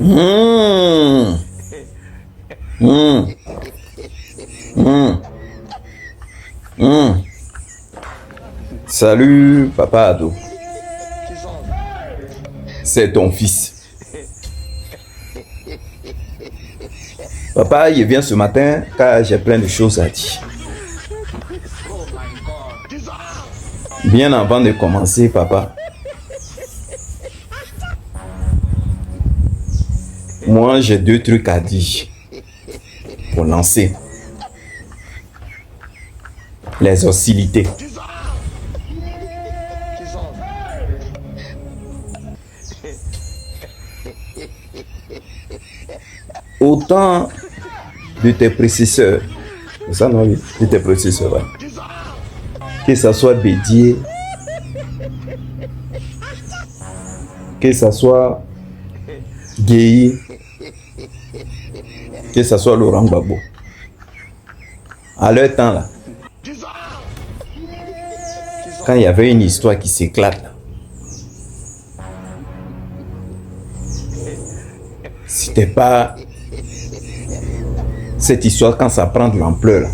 Mmh. Mmh. Mmh. Mmh. Salut, papa Ado. C'est ton fils. Papa, il vient ce matin car j'ai plein de choses à dire. Bien avant de commencer, papa, moi j'ai 2 trucs à dire pour lancer les hostilités. Autant de tes prédécesseurs, c'est ça non, de tes prédécesseurs, ouais. Que ça soit Bédier, que ça soit Guéhi, que ça soit Laurent Gbagbo. À leur temps là, quand il y avait une histoire qui s'éclate là, c'était pas cette histoire quand ça prend de l'ampleur là.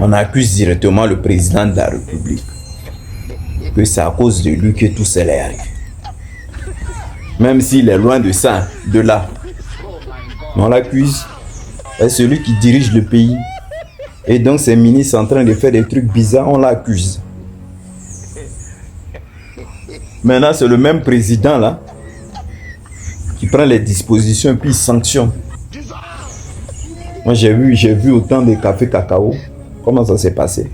On accuse directement le président de la République que c'est à cause de lui que tout cela est arrivé. Même s'il est loin de ça, de là. Mais on l'accuse. C'est celui qui dirige le pays. Et donc ses ministres en train de faire des trucs bizarres, on l'accuse. Maintenant c'est le même président là qui prend les dispositions et puis il sanctionne. Moi j'ai vu autant de café cacao. Comment ça s'est passé?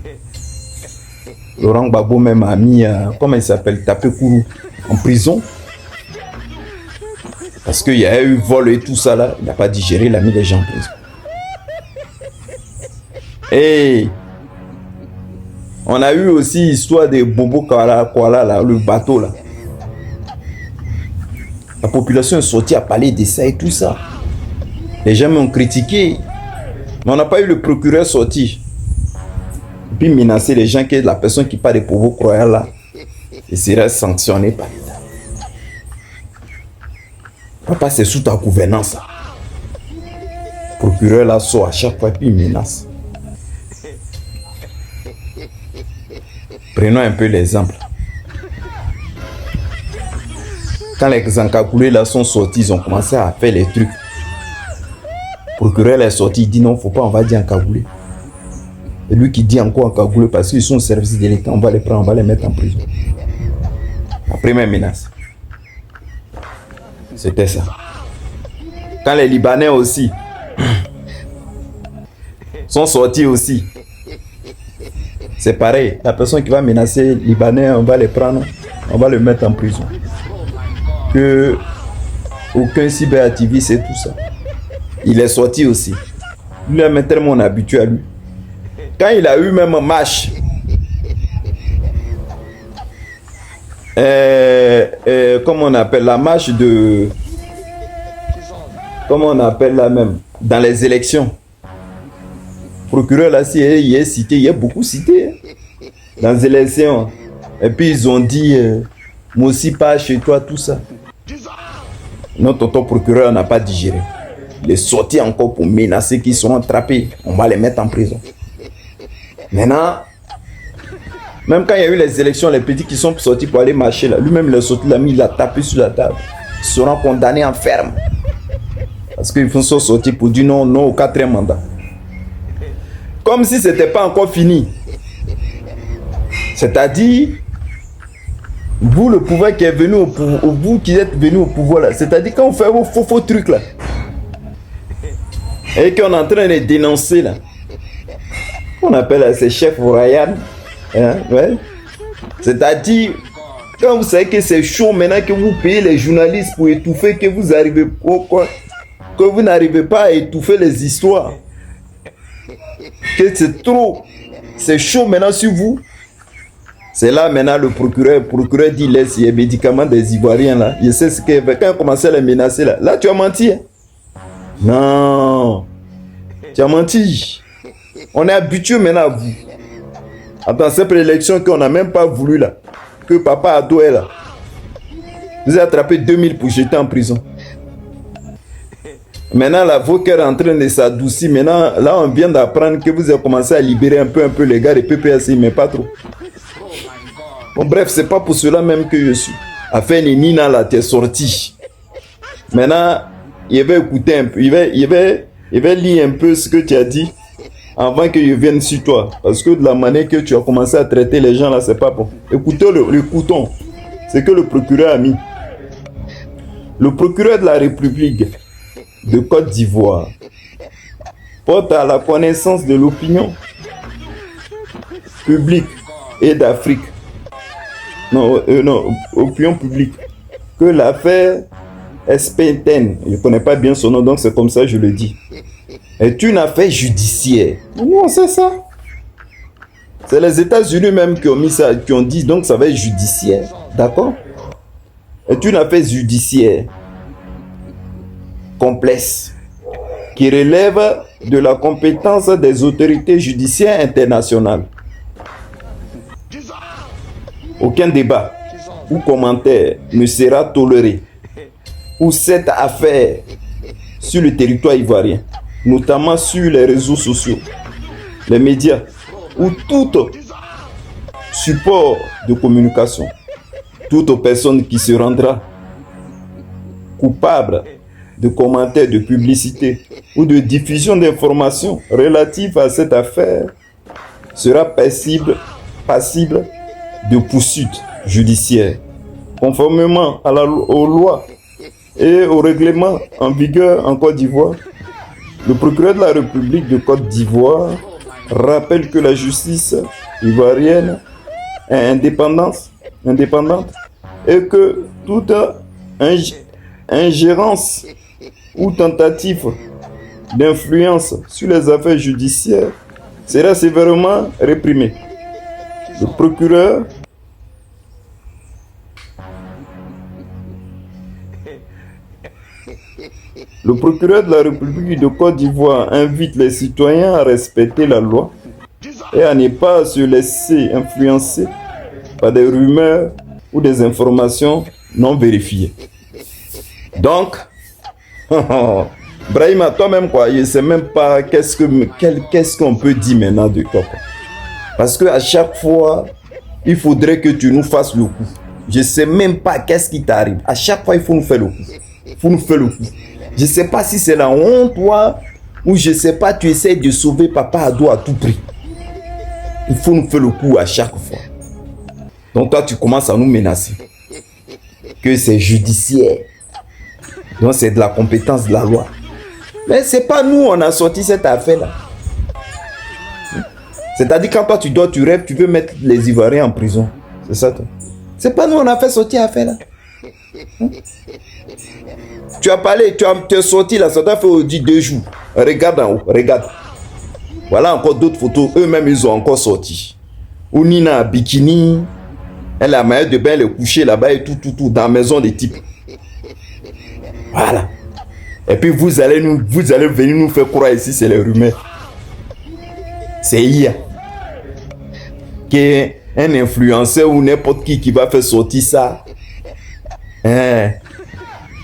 Laurent Gbagbo même a mis, comment il s'appelle, Tapé Kourou en prison. Parce qu'il y a eu vol et tout ça là, il n'a pas digéré, il a mis les gens en prison. Et on a eu aussi l'histoire de Bobo Kuala là, le bateau là. La population est sortie à parler de ça et tout ça. Les gens m'ont critiqué. Mais on n'a pas eu le procureur sorti. Puis menacer les gens que la personne qui parle de Bobo Kuala là, il serait sanctionné par l'État. Papa, c'est sous ta gouvernance là. Le procureur là sort à chaque fois puis il menace. Prenons un peu l'exemple. Quand les encagoulés là sont sortis, ils ont commencé à faire les trucs. Le procureur est sorti, il dit non, faut pas, on va dire encagoulé. Et lui qui dit encore encagoulé parce qu'ils sont au service de l'État, on va les prendre, on va les mettre en prison. La première menace. C'était ça. Quand les Libanais aussi sont sortis aussi, c'est pareil. La personne qui va menacer les Libanais, on va les prendre, on va les mettre en prison. Que aucun cyberactiviste et tout ça. Il est sorti aussi. Lui a tellement habitué à lui. Quand il a eu même un match, comment on appelle la marche de, comment on appelle la même, dans les élections. Procureur là, si il est cité, il est beaucoup cité dans les élections. Et puis ils ont dit, moi aussi pas chez toi, tout ça. Notre tonton procureur n'a pas digéré. Il est sorti encore pour menacer qu'ils seront attrapés. On va les mettre en prison. Maintenant, même quand il y a eu les élections, les petits qui sont sortis pour aller marcher là, lui-même il est sorti, il l'a tapé sur la table. Ils seront condamnés en ferme. Parce qu'ils sont sortis pour dire non, non au 4e mandat. Comme si ce n'était pas encore fini. C'est-à-dire, vous le pouvoir qui est venu au pouvoir, vous qui êtes venu au pouvoir là, c'est-à-dire quand on fait vos faux trucs là, et qu'on est en train de dénoncer là, on appelle ces chefs royaux, hein, ouais. C'est-à-dire, quand vous savez que c'est chaud maintenant que vous payez les journalistes pour étouffer, que vous arrivez que vous n'arrivez pas à étouffer les histoires, que c'est trop, c'est chaud maintenant sur vous. C'est là maintenant le procureur dit laisse les médicaments des Ivoiriens là. Je sais ce qu'il fait quand il commençait à les menacer là. Là tu as menti. Hein? Non, tu as menti. On est habitué maintenant à vous. Attends, cette élection qu'on n'a même pas voulu là, que papa Ado est là. Vous avez attrapé 2000 pour jeter en prison. Maintenant, là, vos cœurs sont en train de s'adoucir. Maintenant, là, on vient d'apprendre que vous avez commencé à libérer un peu les gars de PPAC, mais pas trop. Bon, bref, c'est pas pour cela même que je suis. Afin de Nina, là, t'es sorti. Maintenant, il va écouter un peu. Il va lire un peu ce que tu as dit avant que je vienne sur toi. Parce que de la manière que tu as commencé à traiter les gens, là, c'est pas bon. Écoutons. C'est que le procureur a mis. Le procureur de la République de Côte d'Ivoire porte à la connaissance de l'opinion publique et d'Afrique, non, opinion publique, que l'affaire Espenten, je ne connais pas bien son nom, donc c'est comme ça que je le dis, est une affaire judiciaire. Non, c'est ça. C'est les États-Unis même qui ont mis ça, qui ont dit donc ça va être judiciaire. D'accord? Est une affaire judiciaire complexe qui relève de la compétence des autorités judiciaires internationales. Aucun débat ou commentaire ne sera toléré pour cette affaire sur le territoire ivoirien, notamment sur les réseaux sociaux, les médias ou tout support de communication. Toute personne qui se rendra coupable de commentaires, de publicité ou de diffusion d'informations relatives à cette affaire sera passible de poursuites judiciaires, conformément aux lois et aux règlements en vigueur en Côte d'Ivoire. Le procureur de la République de Côte d'Ivoire rappelle que la justice ivoirienne est indépendante et que toute ingérence ou tentative d'influence sur les affaires judiciaires sera sévèrement réprimée. Le procureur de la République de Côte d'Ivoire invite les citoyens à respecter la loi et à ne pas se laisser influencer par des rumeurs ou des informations non vérifiées. Donc, Brahima, toi-même, quoi, je ne sais même pas qu'est-ce qu'on peut dire maintenant de toi. Parce qu'à chaque fois, il faudrait que tu nous fasses le coup. Je ne sais même pas qu'est-ce qui t'arrive. À chaque fois, il faut nous faire le coup. Je ne sais pas si c'est la honte, toi, ou je ne sais pas, tu essaies de sauver Papa Ado à tout prix. Il faut nous faire le coup à chaque fois. Donc toi, tu commences à nous menacer. Que c'est judiciaire. Donc c'est de la compétence de la loi. Mais c'est pas nous, on a sorti cette affaire-là. C'est-à-dire quand toi tu rêves, tu veux mettre les Ivoiriens en prison. C'est ça, toi. C'est pas nous, on a fait sortir l'affaire-là. Tu as parlé, tu as sorti là, ça t'a fait 2 jours. Regarde en haut, regarde. Voilà encore d'autres photos, eux-mêmes ils ont encore sorti. Où Nina a bikini, elle a maillot de bain, elle est couchée là-bas et tout, dans la maison des types. Voilà. Et puis vous allez venir nous faire croire ici, c'est les rumeurs. C'est hier. Qu'un influenceur ou n'importe qui va faire sortir ça.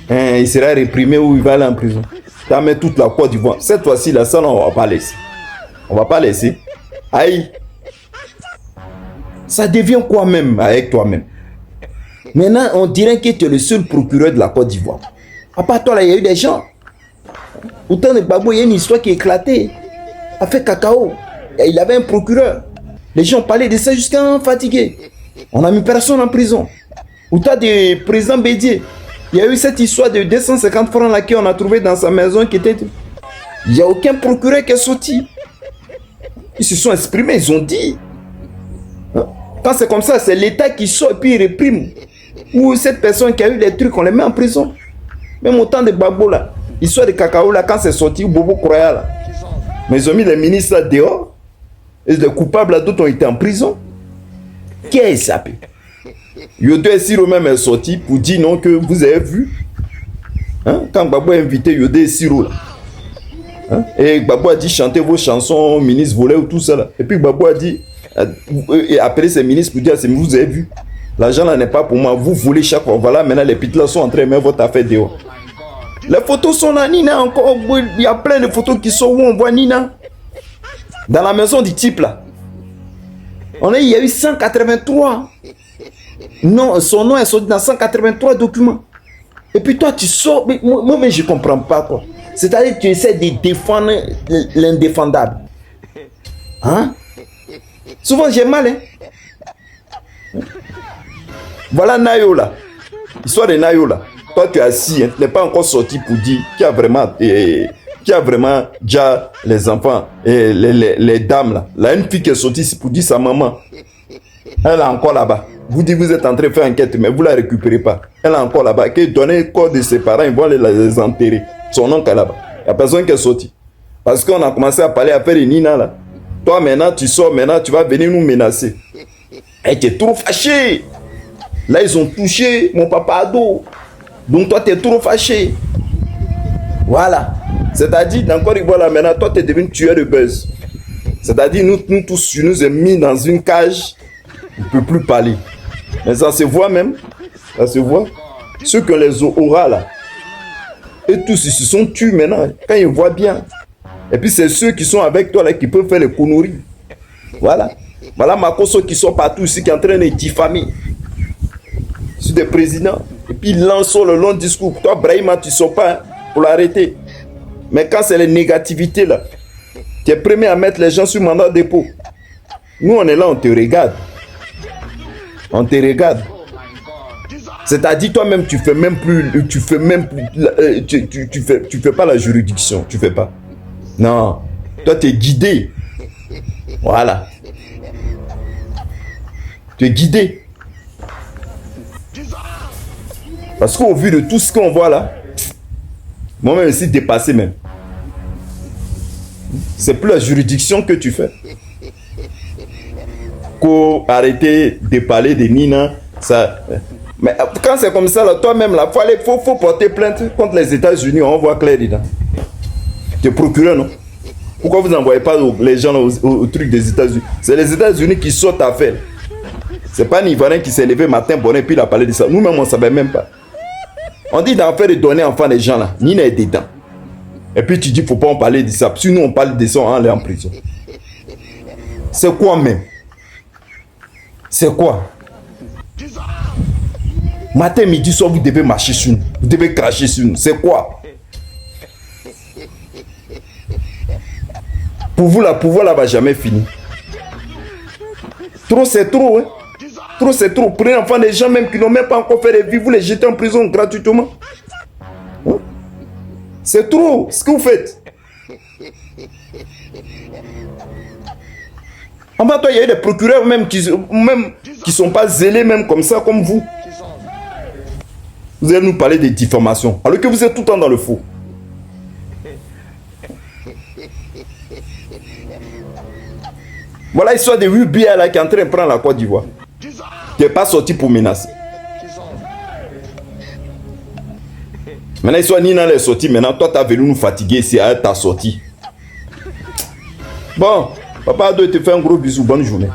Il sera réprimé ou il va aller en prison. Tu as mis toute la Côte d'Ivoire. Cette fois-ci, là, ça, on ne va pas laisser. On ne va pas laisser. Aïe. Ça devient quoi même avec toi-même? Maintenant, on dirait que tu es le seul procureur de la Côte d'Ivoire. À part toi, là, il y a eu des gens. Autant de Gbagbo, il y a une histoire qui est éclatée. A fait cacao. Et il avait un procureur. Les gens parlaient de ça jusqu'à fatiguer. On a mis personne en prison. Autant de président Bédier. Il y a eu cette histoire de 250 francs là qu'on a trouvé dans sa maison qui était... Il n'y a aucun procureur qui est sorti. Ils se sont exprimés, ils ont dit. Quand c'est comme ça, c'est l'État qui sort et puis il réprime. Ou cette personne qui a eu des trucs, on les met en prison. Même autant de Gbagbo là. L'histoire de cacao là, quand c'est sorti, ou Bobo Kroya là. Mais ils ont mis les ministres là dehors. Et les coupables là, d'autres ont été en prison. Qui est échappé? Yodo Siro même est sorti pour dire non que vous avez vu. Quand Gbagbo a invité Yodo Siro là. Et Gbagbo a dit chantez vos chansons, ministre volé ou tout ça là. Et puis Gbagbo a dit, et appelé ses ministres pour dire c'est vous avez vu. L'argent là n'est pas pour moi. Vous voulez chaque fois. Voilà, maintenant les petites là sont en train de mettre votre affaire dehors. Les photos sont là, Nina, encore. Il y a plein de photos qui sont où on voit Nina. Dans la maison du type là. Il y a eu 183. Non, son nom est sorti dans 183 documents. Et puis toi, tu sors. Moi, je ne comprends pas quoi. C'est-à-dire que tu essaies de défendre l'indéfendable. Hein? Souvent, j'ai mal, hein? Voilà Nayo là. L'histoire de Nayo là. Toi, tu es assis, hein, tu n'es pas encore sorti pour dire qui a vraiment déjà les enfants et les dames là. Là, une fille qui est sortie pour dire sa maman. Elle est encore là-bas. Vous dites, vous êtes en train de faire enquête, mais vous ne la récupérez pas. Elle est encore là-bas. Qui donne le corps de ses parents, ils vont les enterrer. Son oncle est là-bas. Il n'y a personne qui est sorti. Parce qu'on a commencé à parler à faire de Nina là. Toi maintenant, tu sors, maintenant tu vas venir nous menacer. Et tu es trop fâché. Là, ils ont touché mon papa ado. Donc toi, tu es trop fâché. Voilà. C'est-à-dire, dans Côte d'Ivoire, là, maintenant, toi, tu es devenu tueur de buzz. C'est-à-dire, nous tous, tu nous as mis dans une cage. On ne peut plus parler. Mais ça se voit même. Ça se voit. Ceux qui ont les auras là. Et tous, ils se sont tués maintenant. Quand ils voient bien. Et puis, c'est ceux qui sont avec toi là qui peuvent faire les conneries. Voilà. Voilà Makosso qui sont partout ici, qui est en train de diffamer. Sur des présidents. Et puis, ils lancent le long discours. Toi, Brahima, tu ne sors pas pour l'arrêter. Mais quand c'est les négativités là, tu es premier à mettre les gens sur mandat de dépôt. Nous, on est là, on te regarde. On te regarde. C'est-à-dire toi-même, tu fais même plus, tu fais pas la juridiction, tu fais pas. Non, toi tu es guidé. Voilà. Tu es guidé. Parce qu'au vu de tout ce qu'on voit là, moi-même je suis dépassé même. C'est plus la juridiction que tu fais. Qu'au arrêter de parler de Nina, ça. Mais quand c'est comme ça, là, toi-même, là, faut porter plainte contre les États-Unis. On voit clair dedans. Tu es procureur, non? Pourquoi vous n'envoyez pas les gens là, au truc des États-Unis? C'est les États-Unis qui sortent à faire. C'est pas un Ivoirien qui s'est levé matin, bon, et puis il a parlé de ça. Nous-mêmes, on ne savait même pas. On dit d'en faire de donner enfants des gens là. Nina est dedans. Et puis tu dis, faut pas en parler de ça. Si nous, on parle de ça, on est en prison. C'est quoi même? C'est quoi? Matin, midi, soir, vous devez marcher sur nous. Vous devez cracher sur nous. C'est quoi? Pour vous, la pouvoir là va jamais finir. Trop, c'est trop. Hein? Trop, c'est trop. Prenez enfant des gens même qui n'ont même pas encore fait des vies. Vous les jetez en prison gratuitement. Hein? C'est trop ce que vous faites. En bas, toi, il y a des procureurs même qui sont pas zélés même comme ça, comme vous. Vous allez nous parler de diffamation, alors que vous êtes tout le temps dans le faux. Voilà l'histoire de 8 billets là qui est en train de prendre la Côte d'Ivoire. Tu n'es pas sorti pour menacer. Maintenant, l'histoire Nina est sortie. Maintenant, toi, tu as venu nous fatiguer ici à ta sortie. Bon, papa doit te faire un gros bisou. Bonne journée.